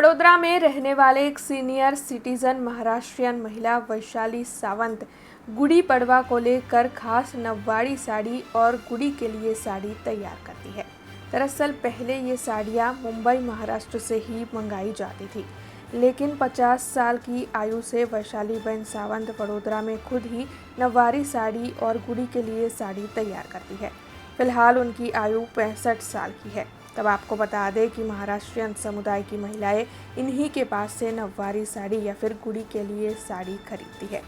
वडोदरा में रहने वाले एक सीनियर सिटीजन महाराष्ट्रियन महिला वैशाली सावंत गुड़ी पड़वा को लेकर खास नववाड़ी साड़ी और गुड़ी के लिए साड़ी तैयार करती है। दरअसल पहले ये साड़ियाँ मुंबई महाराष्ट्र से ही मंगाई जाती थी, लेकिन 50 साल की आयु से वैशाली बहन सावंत वडोदरा में खुद ही नववारी साड़ी और गुड़ी के लिए साड़ी तैयार करती है। फिलहाल उनकी आयु 65 साल की है। तब आपको बता दें कि महाराष्ट्रियन समुदाय की महिलाएं इन्हीं के पास से नववारी साड़ी या फिर गुड़ी के लिए साड़ी खरीदती है।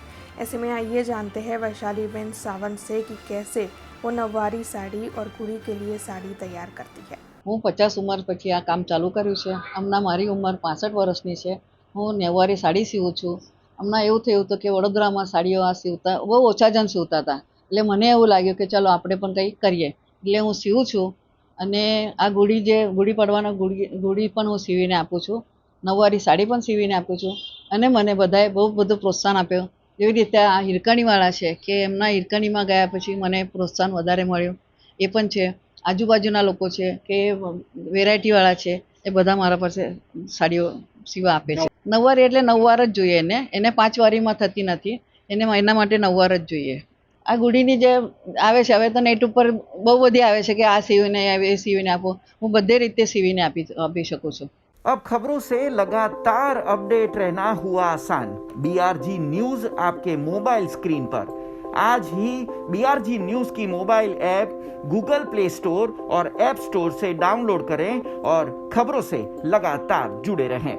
ऐसे में आइए जानते हैं वैशाली बहन सावंत से कि कैसे वो नववारी साड़ी और गुड़ी के लिए साड़ी तैयार करती है। હું 50 ઉંમર પછી આ કામ ચાલુ કર્યું છે। હમણાં મારી ઉંમર 65 વર્ષની છે। હું નવવારી સાડી સીવું છું। હમણાં એવું થયું હતું કે વડોદરામાં સાડીઓ આ સીવતા બહુ ઓછા જણ સીવતા હતા, એટલે મને એવું લાગ્યું કે ચાલો આપણે પણ કંઈ કરીએ, એટલે હું સીવું છું। અને આ ગુડી પડવાનો ગુડી પણ હું સીવીને આપું છું, નવવારી સાડી પણ સીવીને આપું છું। અને મને બધાએ બહુ બધું પ્રોત્સાહન આપ્યું। જેવી રીતે આ હિરકણીવાળા છે કે એમના હિરકણીમાં ગયા પછી મને પ્રોત્સાહન વધારે મળ્યું, એ પણ છે। આજુબાજુના લોકો છે કે વેરાયટીવાળા છે, એ બધા મારા પાસે સાડીઓ સીવા આપે છે। નવવારી એટલે નવવાર જ જોઈએ, એને 5 વારીમાં થતી નથી, એના માટે નવવાર જ જોઈએ। આ ગુડીની જે આવે છે, હવે તો નેટ ઉપર બહુ બધી આવે છે કે આ સીવીને આવે, એ સીવીને આપો, હું બધી રીતે સીવીને આપી શકું છું। अब खबरों से लगातार अपडेट रहना हुआ आसान। BRG न्यूज आपके मोबाइल स्क्रीन पर। आज ही BRG न्यूज की mobile app Google play store और ऐप स्टोर से डाउनलोड करें और खबरों से लगातार जुड़े रहें।